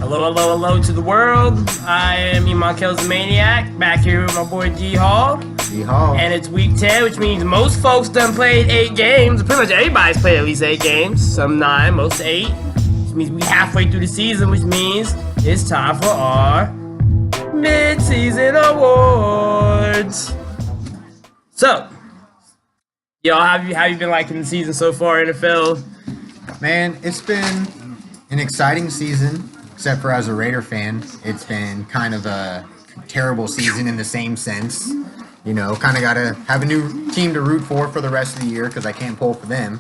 Hello, hello, hello to the world. I am Iman Kells, the Maniac, back here with my boy G-Hall. And it's week 10, which means most folks done played 8 games. Pretty much everybody's played at least 8 games. Some 9, most 8. Which means we halfway through the season, which means it's time for our Midseason Awards. So, y'all, how you been liking the season so far, NFL? Man, it's been an exciting season, except for as a Raider fan, it's been kind of a terrible season in the same sense. You know, kind of got to have a new team to root for the rest of the year because I can't pull for them.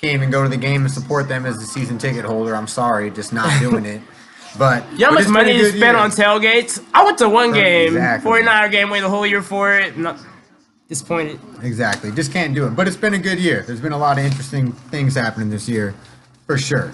Can't even go to the game and support them as a season ticket holder. I'm sorry, just not doing it. But you know how much money you spent on tailgates? I went to one game, exactly. 49er game, waited the whole year for it. Not disappointed. Exactly, just can't do it. But it's been a good year. There's been a lot of interesting things happening this year, for sure.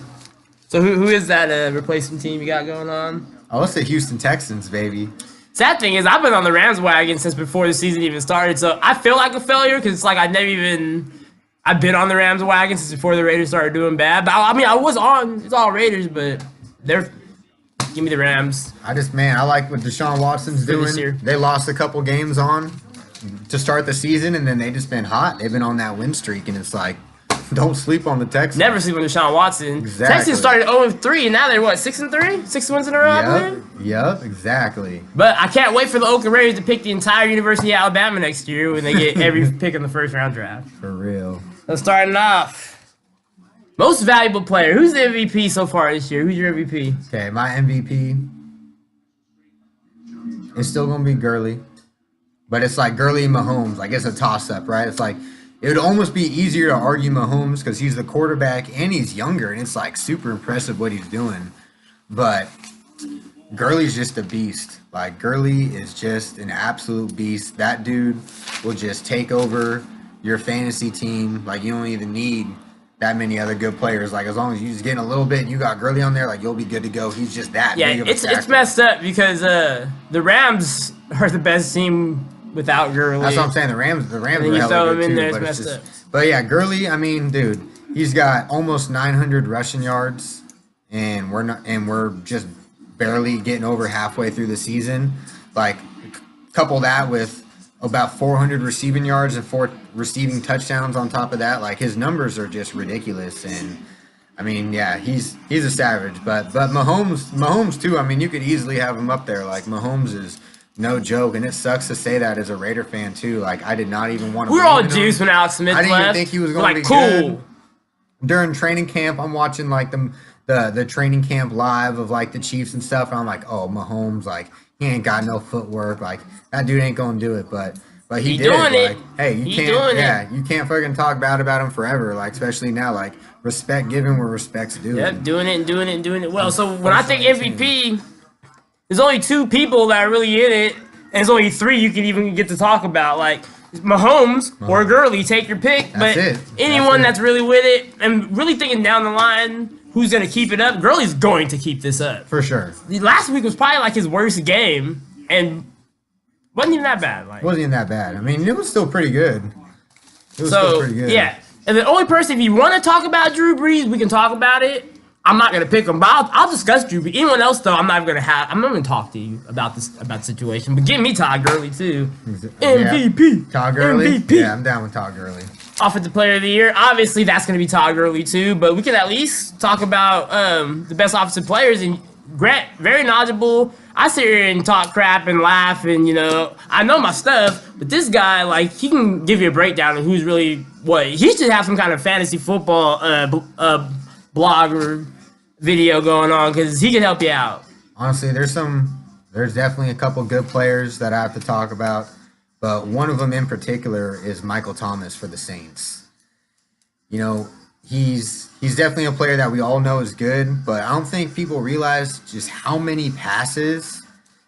So who is that replacement team you got going on? Oh, let's say Houston Texans, baby. Sad thing is, I've been on the Rams wagon since before the season even started, so I feel like a failure because it's like I've been on the Rams wagon since before the Raiders started doing bad. But I was on, it's all Raiders, but give me the Rams. I like what Deshaun Watson's doing. They lost a couple games on to start the season, and then they just been hot. They've been on that win streak, and it's like, don't sleep on the Texans. Never sleep on Deshaun Watson. Exactly. Texans started 0-3, and now they're what, 6-3? 6 wins in a row, I believe? Yep, exactly. But I can't wait for the Oakland Raiders to pick the entire University of Alabama next year when they get every pick in the first round draft. For real. So starting off, most valuable player. Who's the MVP so far this year? Who's your MVP? Okay, my MVP is still going to be Gurley. But it's like Gurley and Mahomes. Like, it's a toss-up, right? It's like, it would almost be easier to argue Mahomes because he's the quarterback and he's younger, and it's like super impressive what he's doing. But Gurley's just a beast. Like, Gurley is just an absolute beast. That dude will just take over your fantasy team. Like, you don't even need that many other good players. Like, as long as you're just getting a little bit, you got Gurley on there, like, you'll be good to go. He's just that big of a factor. It's messed up because the Rams are the best team without Gurley. That's what I'm saying. The Rams are you hella throw him good in too, there, but it's it's messed just, up. But yeah, Gurley, I mean, dude, he's got almost 900 rushing yards, and we're just barely getting over halfway through the season. Like, couple that with about 400 receiving yards and 4 receiving touchdowns on top of that. Like, his numbers are just ridiculous, and I mean, yeah, he's a savage. But Mahomes too. I mean, you could easily have him up there. Like, Mahomes is no joke, and it sucks to say that as a Raider fan too. Like, I did not even want to. We were all juiced when Alex Smith left. I didn't even think he was going to be cool. Good. During training camp, I'm watching like the training camp live of like the Chiefs and stuff, and I'm like, oh, Mahomes, like, he ain't got no footwork. Like, that dude ain't gonna do it, but he did it. Like, hey, you can't fucking talk bad about him forever. Like, especially now, like, respect given where respect's due. Yep, doing it well. So when I think MVP, there's only 2 people that are really in it, and there's only 3 you can even get to talk about. Like, Mahomes or Gurley, take your pick. But anyone that's really with it and really thinking down the line who's going to keep it up, Gurley's going to keep this up. For sure. Last week was probably like his worst game, and wasn't even that bad. Like, wasn't even that bad. I mean, it was still pretty good. Yeah. And the only person, if you want to talk about Drew Brees, we can talk about it. I'm not gonna pick him, but I'll discuss Drew. But anyone else though, I'm not gonna talk to you about the situation. But give me Todd Gurley too. MVP. Todd Gurley. MVP. Yeah, I'm down with Todd Gurley. Offensive Player of the Year. Obviously, that's gonna be Todd Gurley too. But we can at least talk about the best offensive players. And Grant, very knowledgeable. I sit here and talk crap and laugh, and I know my stuff. But this guy, like, he can give you a breakdown of who's really what. He should have some kind of fantasy football blog or video going on because he can help you out. Honestly, there's definitely a couple good players that I have to talk about, but one of them in particular is Michael Thomas for the Saints. You know, he's definitely a player that we all know is good, but I don't think people realize just how many passes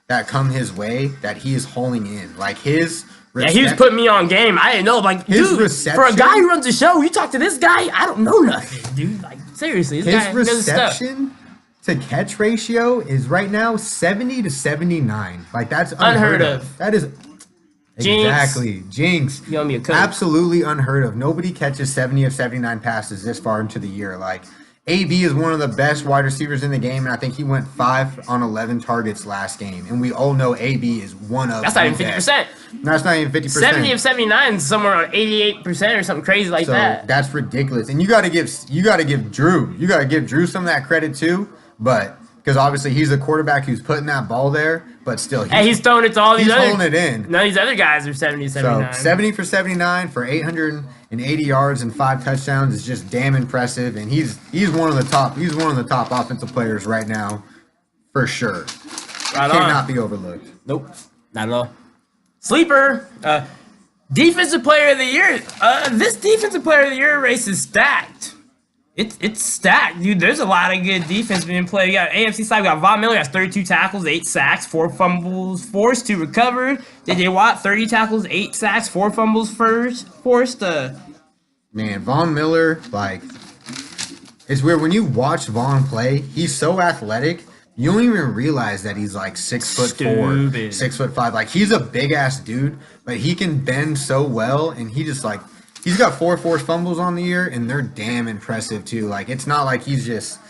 that come his way that he is hauling in. Like, his he was putting me on game. I didn't know. Like, dude, for a guy who runs a show, you talk to this guy, I don't know nothing, dude. Like, seriously, his reception to catch ratio is right now 70 to 79. Like, that's unheard of. That is exactly jinx. You owe me a coat. Absolutely unheard of. Nobody catches 70 of 79 passes this far into the year. Like, AB is one of the best wide receivers in the game, and I think he went 5 on 11 targets last game. And we all know AB is one of. That's not even 50%. No, that's not even 50%. 70 of 79 is somewhere around 88% or something crazy like that. That's ridiculous. And you got to give Drew some of that credit too, but because obviously he's a quarterback who's putting that ball there, but still he's throwing it to all these other. He's holding it in. None of these other guys are 70, 79. So 70 for 79 for 880 yards and 5 touchdowns is just damn impressive, and he's one of the top offensive players right now, for sure. Right Cannot be overlooked. Nope, not at all. Sleeper, defensive player of the year. This defensive player of the year race is stacked. It's stacked, dude. There's a lot of good defense being played. We got AFC side. We got Von Miller, has 32 tackles, 8 sacks, 4 fumbles forced, 2 recovered. JJ Watt, 30 tackles, 8 sacks, 4 fumbles forced. Man, Von Miller, like, it's weird when you watch Von play. He's so athletic. You don't even realize that he's like 6'4", 6'5". Like, he's a big ass dude, but he can bend so well, and he just like. He's got 4 forced fumbles on the year, and they're damn impressive too. Like, it's not like he's just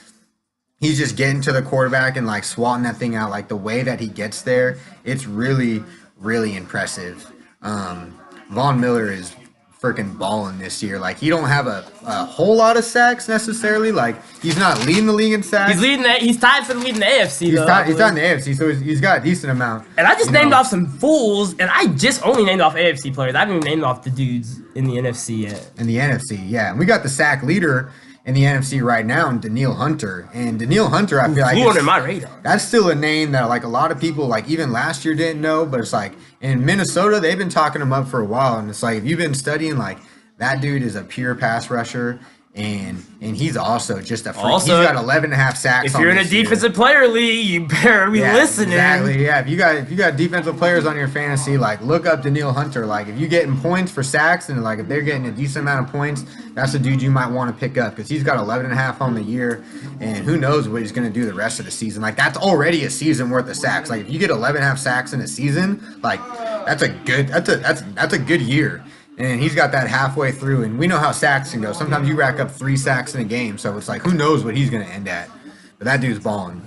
getting to the quarterback and like swatting that thing out. Like, the way that he gets there, it's really, really impressive. Von Miller is freaking balling this year. Like, he don't have a whole lot of sacks necessarily. Like, he's not leading the league in sacks. He's tied for leading the AFC. He's tied in the AFC, so he's got a decent amount. And I just named off some fools, and I just only named off AFC players. I haven't even named off the dudes in the NFC yet. In the NFC, yeah. And we got the sack leader in the NFC right now, and Danielle Hunter. And Danielle Hunter, I feel like flew under my radar. That's still a name that like a lot of people like even last year didn't know, but it's like in Minnesota they've been talking him up for a while, and it's like if you've been studying, like that dude is a pure pass rusher. And he's also just a freak. He's got 11.5 sacks. If you're in a defensive player league, you better be listening. Exactly. Yeah. If you got defensive players on your fantasy, like look up Danielle Hunter. Like if you're getting points for sacks and like if they're getting a decent amount of points, that's a dude you might want to pick up because he's got 11.5 on the year, and who knows what he's going to do the rest of the season. Like that's already a season worth of sacks. Like if you get 11.5 sacks in a season, like that's a good year. And he's got that halfway through, and we know how sacks can go. Sometimes you rack up 3 sacks in a game, so it's like, who knows what he's going to end at. But that dude's balling.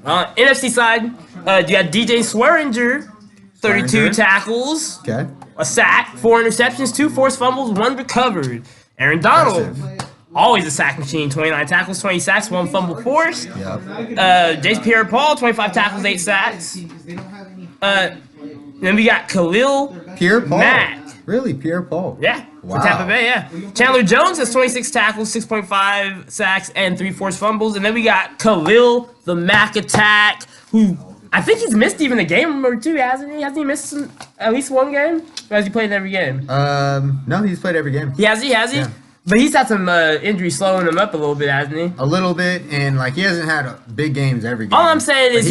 NFC side, you got DJ Swearinger, 32 tackles, a sack, 4 interceptions, 2 forced fumbles, 1 recovered. Aaron Donald, always a sack machine, 29 tackles, 20 sacks, 1 fumble forced. Jace Pierre-Paul, 25 tackles, 8 sacks. Then we got Khalil Mack. Really? Pierre-Paul? Yeah. Wow. For Tampa Bay, yeah. Chandler Jones has 26 tackles, 6.5 sacks, and 3 forced fumbles. And then we got Khalil, the Mack Attack, who I think he's missed even a game or two, hasn't he? Hasn't he missed at least one game? Or has he played every game? No, he's played every game. Has he? Yeah. But he's had some injury slowing him up a little bit, hasn't he? A little bit, and like he hasn't had big games every game. All I'm saying is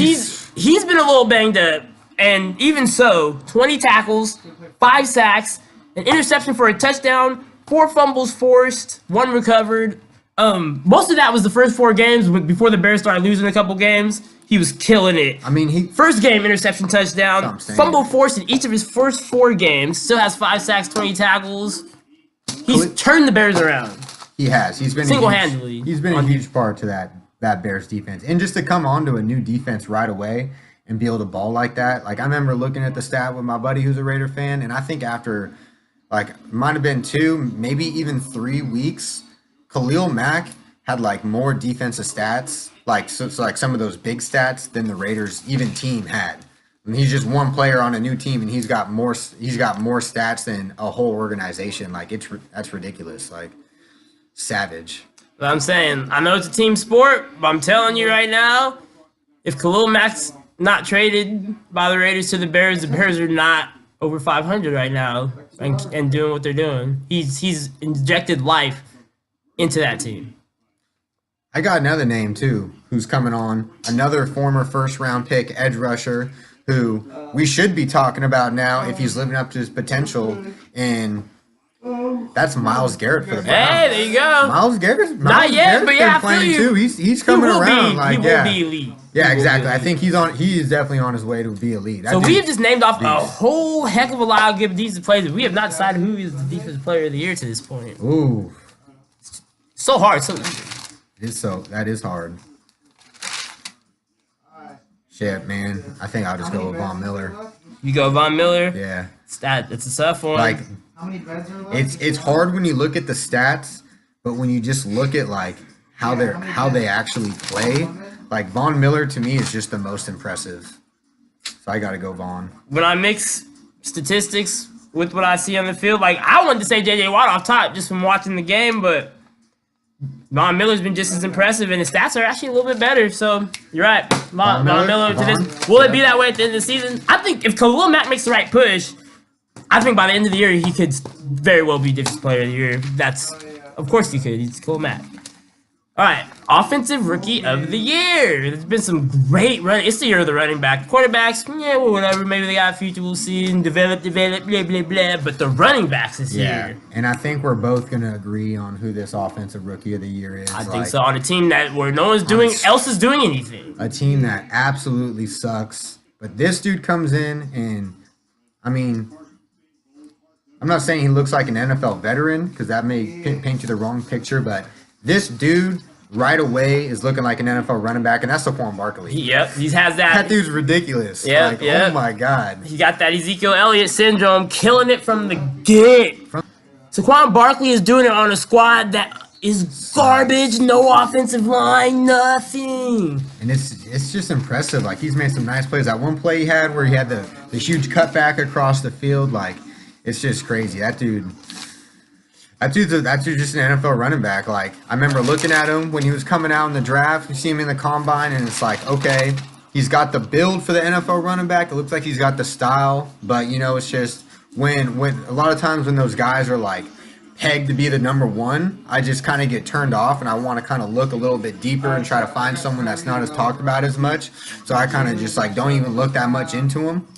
he's been a little banged up, and even so, 20 tackles, 5 sacks, an interception for a touchdown, 4 fumbles forced, 1 recovered. Most of that was the first 4 games before the Bears started losing a couple games. He was killing it. I mean, first game interception touchdown, fumble forced in each of his first 4 games. Still has 5 sacks, 20 tackles. He's turned the Bears around. He has. He's been single-handedly. He's been a huge part to that Bears defense, and just to come onto a new defense right away and be able to ball like that. Like I remember looking at the stat with my buddy who's a Raider fan, and I think after. Like, might have been 2, maybe even 3 weeks. Khalil Mack had, like, more defensive stats, like, so like some of those big stats than the Raiders even team had. And he's just one player on a new team, and he's got more stats than a whole organization. Like, that's ridiculous. Like, savage. But I'm saying, I know it's a team sport, but I'm telling you right now, if Khalil Mack's not traded by the Raiders to the Bears are not over 500 right now and doing what they're doing. He's injected life into that team. I got another name too who's coming on, another former first-round pick edge rusher who we should be talking about now if he's living up to his potential, and that's Myles Garrett for the Browns. Hey, there you go. Myles Garrett's not yet, but yeah, been playing too. He's coming around. He will be elite. Yeah, exactly. I think he is definitely on his way to be elite. So we have just named off a whole heck of a lot of good defensive players. We have not decided who is the defensive player of the year to this point. Ooh. So hard, so easy. That is hard. Shit, man. I think I'll just go with Von Miller. You go Von Miller? Yeah. It's a tough one. Like, it's hard when you look at the stats, but when you just look at like how they actually play, like Von Miller to me is just the most impressive. So I gotta go Von. When I mix statistics with what I see on the field, like I wanted to say J.J. Watt off top just from watching the game, but Von Miller's been just as impressive, and his stats are actually a little bit better. So you're right, Von Miller. Will it be that way at the end of the season? I think if Khalil Mack makes the right push, I think by the end of the year he could very well be Defensive Player of the Year. Of course he could. He's Khalil Mack. All right, Offensive Rookie of the Year. There's been some great running. It's the year of the running back. Quarterbacks, yeah, well, whatever. Maybe they got a future. We'll see and develop, blah, blah, blah. But the running backs this year. And I think we're both going to agree on who this Offensive Rookie of the Year is. I think so. On a team where no one's else is doing anything. A team that absolutely sucks. But this dude comes in and, I mean, I'm not saying he looks like an NFL veteran because that may paint you the wrong picture, but this dude right away is looking like an NFL running back, and that's Saquon Barkley. Yep, he has that. That dude's ridiculous. Yep, Oh my God. He got that Ezekiel Elliott syndrome, killing it from the get. Saquon Barkley is doing it on a squad that is garbage, no offensive line, nothing. And it's just impressive. Like, he's made some nice plays. That one play he had where he had the huge cutback across the field, like, it's just crazy. That dude's just an NFL running back. Like, I remember looking at him when he was coming out in the draft. You see him in the combine, and it's like, okay, he's got the build for the NFL running back. It looks like he's got the style, but it's just when a lot of times when those guys are like pegged to be the number one, I just kind of get turned off, and I want to kind of look a little bit deeper and try to find someone that's not as talked about as much. So I kind of just like don't even look that much into him.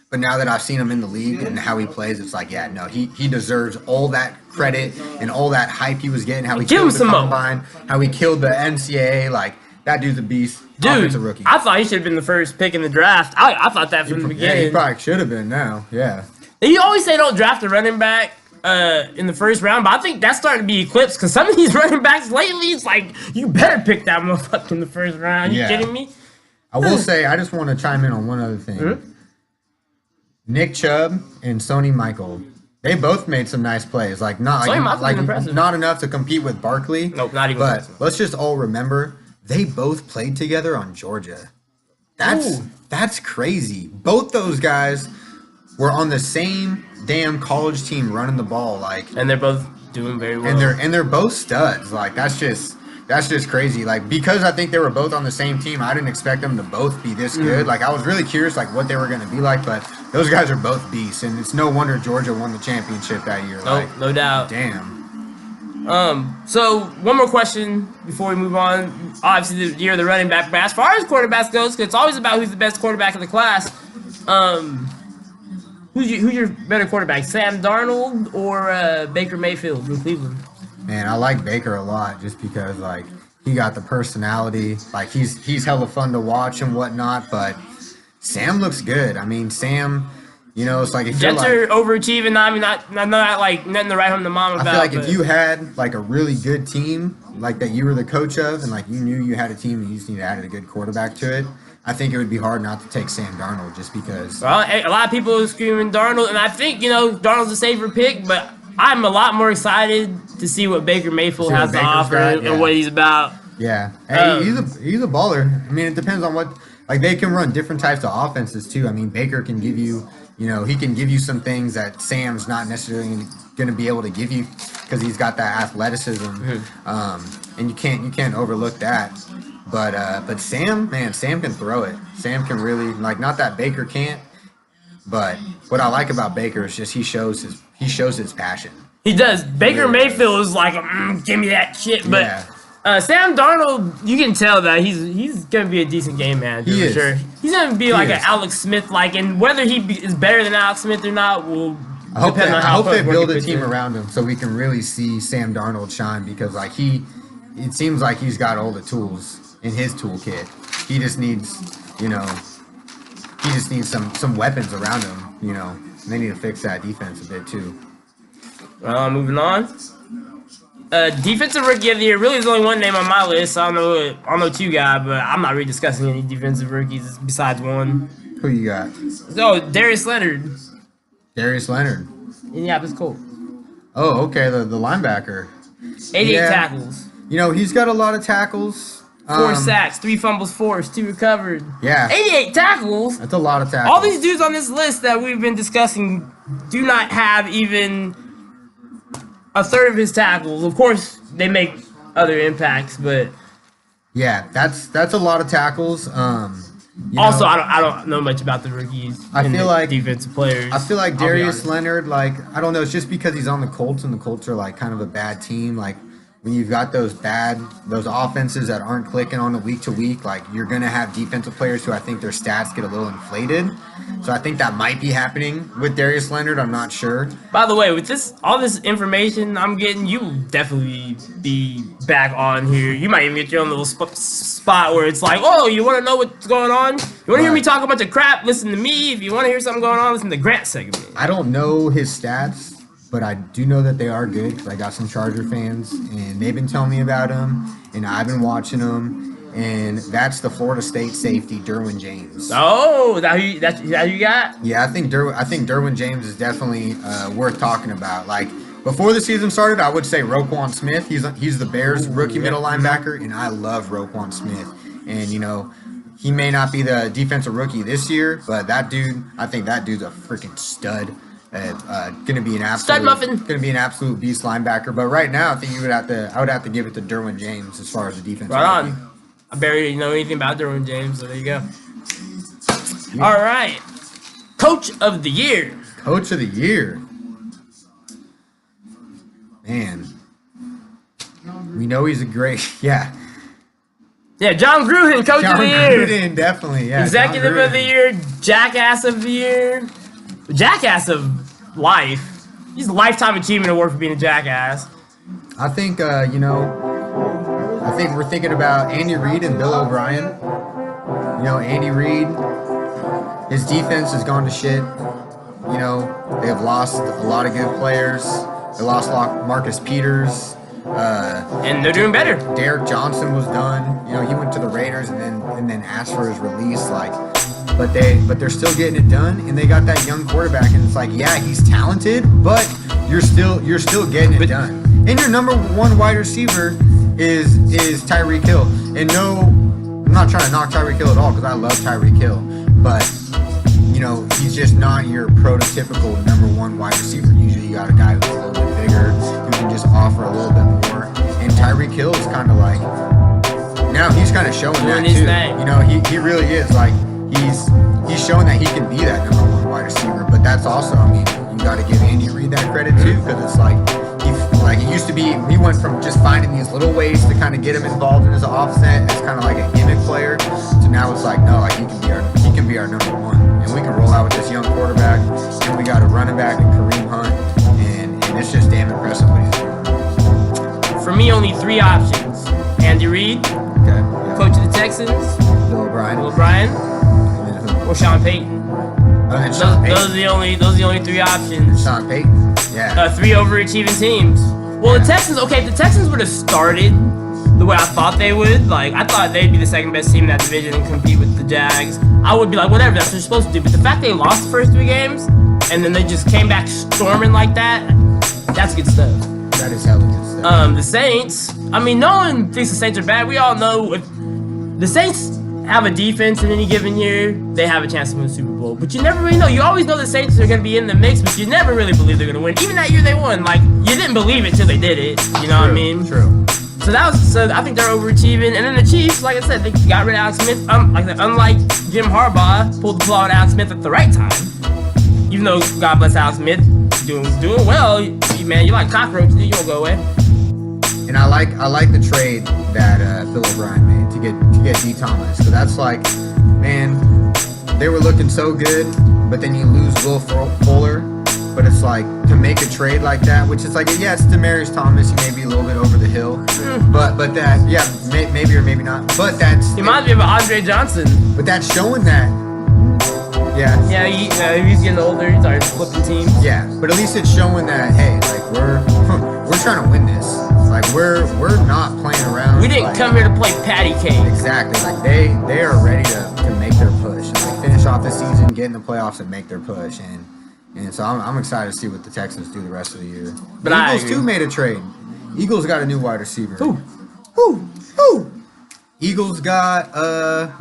But now that I've seen him in the league and how he plays, it's like, yeah, no, he deserves all that credit and all that hype he was getting, how he killed the combine, how he killed the NCAA. Like, that dude's a beast. Dude, a rookie. I thought he should have been the first pick in the draft. I thought that from the beginning. Yeah, he probably should have been now, yeah. You always say don't draft a running back in the first round, but I think that's starting to be eclipsed because some of these running backs lately, it's like, you better pick that motherfucker in the first round. You kidding me? I will say, I just want to chime in on one other thing. Mm-hmm. Nick Chubb and Sony Michael, they both made some nice plays. Like not enough to compete with Barkley. Nope, not even. But let's just all remember they both played together on Georgia. That's crazy. Both those guys were on the same damn college team running the ball. Like, and they're both doing very well. And they're both studs. Like, that's just crazy. Like, because I think they were both on the same team, I didn't expect them to both be this good. Like, I was really curious, like, what they were going to be like, but those guys are both beasts, and it's no wonder Georgia won the championship that year. No doubt. Damn. So, one more question before we move on. Obviously, the year of the running back, but as far as quarterbacks goes, because it's always about who's the best quarterback in the class, who's your better quarterback, Sam Darnold or Baker Mayfield in Cleveland? Man, I like Baker a lot just because, like, he got the personality. Like, he's hella fun to watch and whatnot, but Sam looks good. I mean, Sam, it's like if Jets are overachieving. I mean, not like nothing to write home to mom about. I feel like if you had, like, a really good team, like, that you were the coach of, and, like, you knew you had a team and you just need to add a good quarterback to it, I think it would be hard not to take Sam Darnold just because. Well, a lot of people are screaming Darnold, and I think, Darnold's a safer pick, but I'm a lot more excited to see what Baker Mayfield has to offer and what he's about. Yeah. Hey, he's a baller. I mean, it depends on what, like, they can run different types of offenses too. I mean, Baker can give you, he can give you some things that Sam's not necessarily going to be able to give you because he's got that athleticism. Mm-hmm. And you can't overlook that. But Sam can throw it. Sam can really, like, not that Baker can't, but what I like about Baker is just he shows his passion. He does. Baker Mayfield is like, give me that shit. But Sam Darnold, you can tell that he's gonna be a decent game manager for sure. He's gonna be like an Alex Smith like, and whether he is better than Alex Smith or not will depend on how. I hope they build a team around him so we can really see Sam Darnold shine because like it seems like he's got all the tools in his toolkit. He just needs some weapons around him. They need to fix that defense a bit too. Moving on. Defensive Rookie of the Year. Really, there's only one name on my list. I don't know two guys, but I'm not really discussing any defensive rookies besides one. Who you got? So Darius Leonard. Darius Leonard. Indianapolis Colts. Oh, okay, the linebacker. 88 tackles. You know, he's got a lot of tackles. 4 sacks, 3 fumbles forced, 2 recovered. Yeah. 88 tackles. That's a lot of tackles. All these dudes on this list that we've been discussing do not have even a third of his tackles. Of course, they make other impacts, but yeah, that's a lot of tackles. Also, I don't know much about the rookies. I feel like defensive players. I feel like Darius Leonard, like, I don't know, it's just because he's on the Colts and the Colts are like kind of a bad team. Like, when you've got those offenses that aren't clicking on the week to week, like, you're gonna have defensive players who I think their stats get a little inflated. So I think that might be happening with Darius Leonard. I'm not sure. By the way, with all this information I'm getting, you will definitely be back on here. You might even get your own little spot where it's like, oh, you want to know what's going on? You want to hear me talk a bunch of crap? Listen to me. If you want to hear something going on, listen to Grant's segment. I don't know his stats, but I do know that they are good because I got some Charger fans, and they've been telling me about him, and I've been watching them. And that's the Florida State safety, Derwin James. Oh, that's who you got? Yeah, I think Derwin James is definitely worth talking about. Like, before the season started, I would say Roquan Smith. He's the Bears rookie middle linebacker, and I love Roquan Smith. And, you know, he may not be the defensive rookie this year, but that dude, I think that dude's a freaking stud. Gonna be an absolute beast linebacker. But right now, I think I would have to give it to Derwin James as far as the defense. Right on. I barely know anything about Derwin James, so there you go. Yeah. All right, Coach of the Year. Coach of the Year. Man, we know he's a great Yeah, John Gruden, Coach of the Year. Gruden, definitely. Yeah. Executive of the Year, Jackass of the Year, Jackass of Life. He's a Lifetime Achievement Award for being a jackass. I think I think we're thinking about Andy Reid and Bill O'Brien. You know, Andy Reid, his defense has gone to shit. You know, they have lost a lot of good players. They lost Marcus Peters. And they're doing better. Derek Johnson was done. You know, he went to the Raiders and then asked for his release. Like, but they're still getting it done, and they got that young quarterback, and it's like, yeah, he's talented, but you're still getting it done. And your number one wide receiver is Tyreek Hill. And no, I'm not trying to knock Tyreek Hill at all because I love Tyreek Hill, but you know, he's just not your prototypical number one wide receiver. Usually you got a guy who's a little bit bigger, who can just offer a little bit more. And Tyreek Hill is kind of like, now he's kind of showing that too. You know, he really is. Like, he's showing that he can be that number one wide receiver. But that's also, I mean, you got to give Andy Reid that credit too, because it's like it used to be, we went from just finding these little ways to kind of get him involved in his offset as kind of like a gimmick player, to now it's like, no, like he can be our number one, and we can roll out with this young quarterback, and we got a running back in Kareem Hunt, and it's just damn impressive what he's doing. For me, only 3 options: Andy Reid, coach of the Texans, Bill O'Brien, or Sean Payton. Those are the only 3 options. Sean Payton. Yeah. 3 overachieving teams. Well, the Texans, okay, if the Texans would have started the way I thought they would, like, I thought they'd be the second best team in that division and compete with the Jags, I would be like, whatever, that's what you're supposed to do. But the fact they lost the first 3 games, and then they just came back storming like that, that's good stuff. That is hella good stuff. The Saints, I mean, no one thinks the Saints are bad. We all know if the Saints have a defense in any given year, they have a chance to win the Super Bowl. But you never really know. You always know the Saints are going to be in the mix, but you never really believe they're going to win. Even that year they won, like, you didn't believe it till they did it. You know what I mean? True. So I think they're overachieving. And then the Chiefs, like I said, they got rid of Alex Smith. Unlike Jim Harbaugh, pulled the plug on Alex Smith at the right time. Even though, God bless Alex Smith, doing well, man, you're like cockroaches, you won't go away. And I like the trade that Bill O'Brien made to get D. Thomas. So that's like, man, they were looking so good, but then you lose Will Fuller. But it's like, to make a trade like that, which is like, yeah, it's Demaryius Thomas. He may be a little bit over the hill, but that, yeah, maybe or maybe not. But that's, he reminds me of Andre Johnson. But that's showing that. Yeah. Yeah, he's getting older. He's already flipping teams. Yeah, but at least it's showing that, hey, like we're trying to win this. Like we're not playing around. We didn't come here to play patty cake. Exactly. Like they are ready to make their push and like finish off the season, get in the playoffs, and make their push. And so I'm excited to see what the Texans do the rest of the year. But the Eagles too made a trade. Eagles got a new wide receiver. Who? Eagles got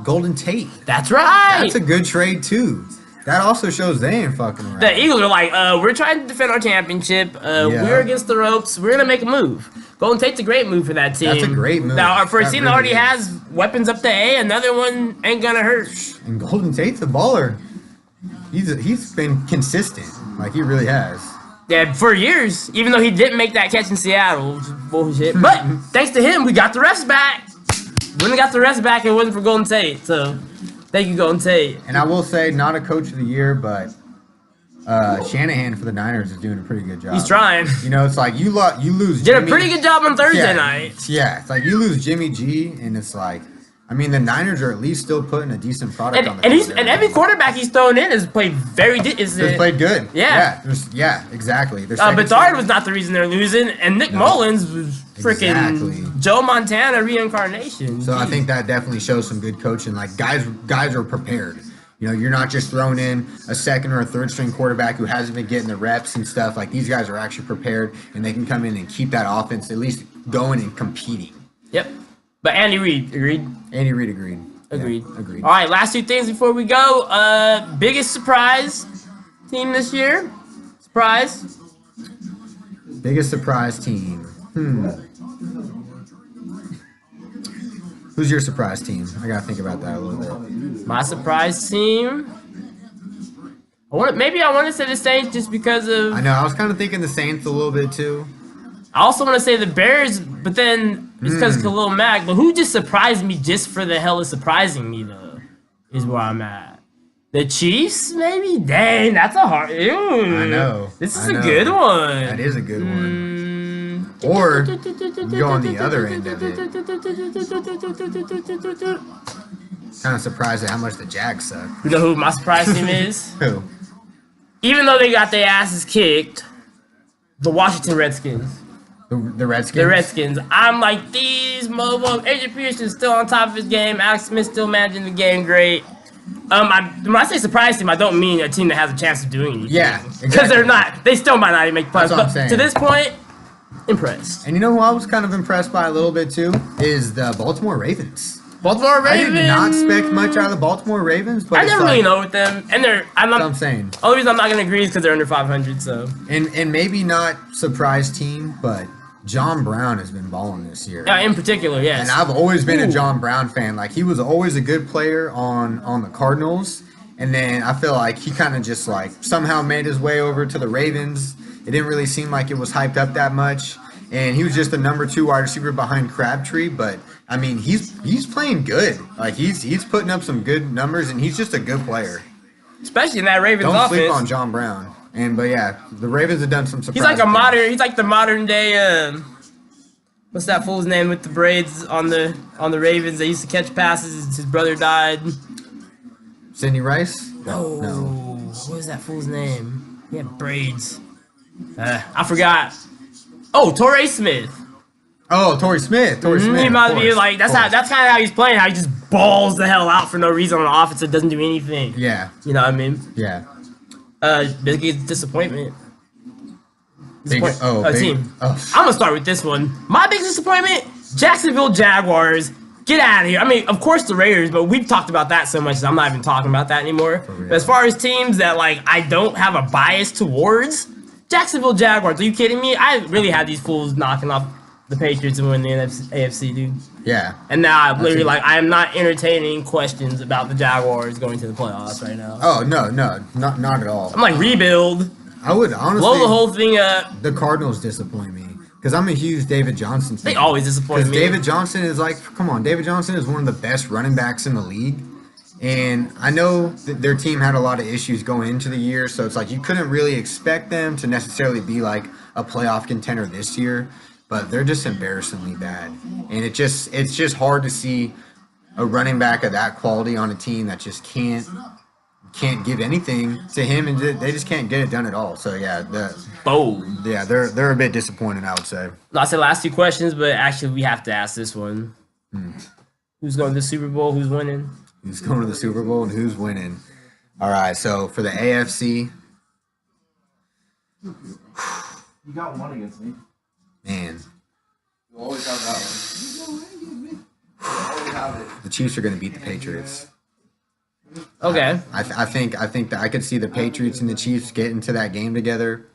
Golden Tate. That's right. That's a good trade too. That also shows they ain't fucking around. The Eagles are like, we're trying to defend our championship. We're against the ropes. We're gonna make a move. Golden Tate's a great move for that team. That's a great move. Now, for a team that already has weapons up to A, another one ain't gonna hurt. And Golden Tate's a baller. He's been consistent. Like he really has. Yeah, for years, even though he didn't make that catch in Seattle, which is bullshit. But thanks to him, we got the refs back. Wouldn't have got the refs back if it wasn't for Golden Tate. So, thank you, Golden Tate. And I will say, not a coach of the year, but Shanahan for the Niners is doing a pretty good job. He's trying. You know, it's like you lose. Did a pretty good job on Thursday night. Yeah, it's like you lose Jimmy G, and it's like, I mean, the Niners are at least still putting a decent product on the field. And every quarterback he's thrown in has played very played good. Yeah. Yeah, exactly. Bedard was not the reason they're losing, and Nick Mullins was freaking Joe Montana reincarnation. So I think that definitely shows some good coaching. Like guys are prepared. You know, you're not just throwing in a second or a third string quarterback who hasn't been getting the reps and stuff. Like these guys are actually prepared, and they can come in and keep that offense at least going and competing. Yep. But Andy Reid agreed. Andy Reid agreed. Agreed. Yeah, agreed. All right, last two things before we go. Biggest surprise team this year? Surprise? Biggest surprise team. Who's your surprise team? I gotta think about that a little bit. My surprise team. I want to say the Saints just because of. I know. I was kind of thinking the Saints a little bit too. I also want to say the Bears, but then it's because of Khalil Mack. But who just surprised me just for the hell of surprising me, though, is where I'm at. The Chiefs, maybe? Dang, that's a hard... Ew. I know. This is a good one. That is a good one. Or go on the other end of it. Kind of surprised at how much the Jags suck. You know who my surprise team is? Who? Even though they got their asses kicked, the Washington Redskins. The Redskins? The Redskins. I'm like, these mobile. Adrian Peterson's still on top of his game. Alex Smith's still managing the game great. When I say surprise team, I don't mean a team that has a chance of doing anything. Yeah, exactly. Because they're not. They still might not even make playoffs. That's what I'm saying. To this point, impressed. And you know who I was kind of impressed by a little bit too? Is the Baltimore Ravens. Baltimore Ravens. I did not expect much out of the Baltimore Ravens, but I never really know with them, and I'm not. I'm saying. Only reason I'm not gonna agree is because they're under 500. So. And maybe not surprise team, but John Brown has been balling this year. In particular, yes. And I've always been a John Brown fan. Like he was always a good player on the Cardinals, and then I feel like he kind of just like somehow made his way over to the Ravens. It didn't really seem like it was hyped up that much, and he was just the number 2 wide receiver behind Crabtree. But I mean, he's playing good. Like he's putting up some good numbers, and he's just a good player. Especially in that Ravens offense. Don't sleep on John Brown. But yeah, the Ravens have done some surprise. He's like the modern day. What's that fool's name with the braids on the Ravens? They used to catch passes. His brother died. Sidney Rice? No. What is that fool's name? He had braids. I forgot. Oh, Torrey Smith. Oh, Torrey Smith. He might be like that's kind of how he's playing. How he just balls the hell out for no reason on offense that doesn't do anything. Yeah. You know what I mean? Yeah. Biggest disappointment. Team. I'm gonna start with this one. My biggest disappointment: Jacksonville Jaguars. Get out of here. I mean, of course the Raiders, but we've talked about that so much that I'm not even talking about that anymore. But as far as teams that like I don't have a bias towards, Jacksonville Jaguars. Are you kidding me? I really had these fools knocking off the Patriots and win the AFC, dude. Yeah. And now I'm literally like I am not entertaining questions about the Jaguars going to the playoffs right now. Oh no, not at all. I'm like rebuild. I would honestly blow the whole thing up. The Cardinals disappoint me because I'm a huge David Johnson fan. They always disappoint me. Because David Johnson is like, come on, David Johnson is one of the best running backs in the league. And I know that their team had a lot of issues going into the year, so it's like you couldn't really expect them to necessarily be like a playoff contender this year, but they're just embarrassingly bad. And it's just hard to see a running back of that quality on a team that just can't can't give anything to him, and they just can't get it done at all. So yeah, bold. Yeah, they're a bit disappointed, I would say. I said last 2 questions, but actually we have to ask this one. Who's going to the Super Bowl? Who's winning? Who's going to the Super Bowl and who's winning? All right, so for the AFC, You got one against me. man, You always have that one. You always have it. the Chiefs are going to beat the Patriots. Okay. I think that I could see the Patriots and the Chiefs get into that game together,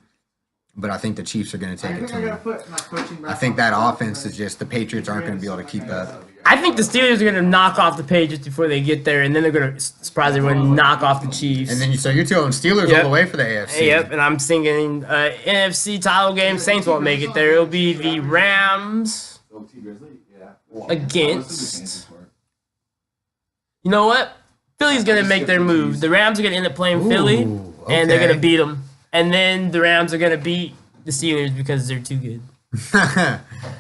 but I think the Chiefs are going to take it to them. I think that offense is just the Patriots aren't going to be able to keep up. I think the Steelers are going to knock off the Patriots before they get there, and then they're going to surprise everyone, knock off the Chiefs. And then so you're telling Steelers all the way for the AFC. Yep, and I'm thinking NFC title game, Saints won't make it there. It'll be the Rams against... You know what? Philly's going to make their move. The Rams are going to end up playing Philly, and they're going to beat them. And then the Rams are going to beat the Steelers because they're too good.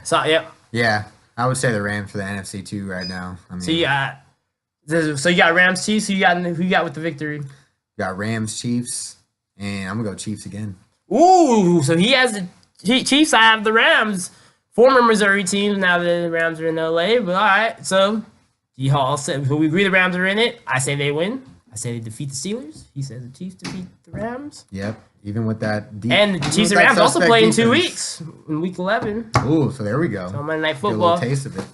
So, yep. Yeah, I would say the Rams for the NFC too right now. I mean, so you got Rams, Chiefs. Who you got with the victory? Got Rams, Chiefs, and I'm gonna go Chiefs again. Ooh, so he has the Chiefs. I have the Rams. Former Missouri teams. Now the Rams are in LA. But all right, so D Hall said, so we agree the Rams are in it. I say they win. I say they defeat the Steelers. He says the Chiefs defeat the Rams. Yep. Even with that and the Chiefs and Rams also play in 2 weeks, in week 11. Ooh, so there we go. So Monday Night Football. Get a little taste of it.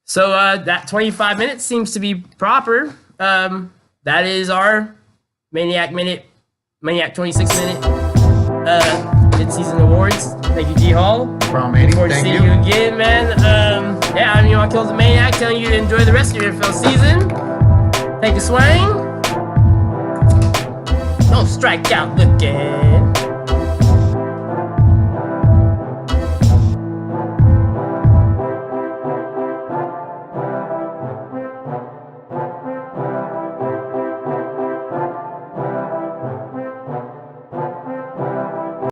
So that 25 minutes seems to be proper. That is our Maniac 26-minute mid-season awards. Thank you, G Hall. No problem, Manny. Look forward to seeing you again, man. Yeah, I'm Iman Kells, the Maniac, telling you to enjoy the rest of your NFL season. Take a swing. Don't strike out looking.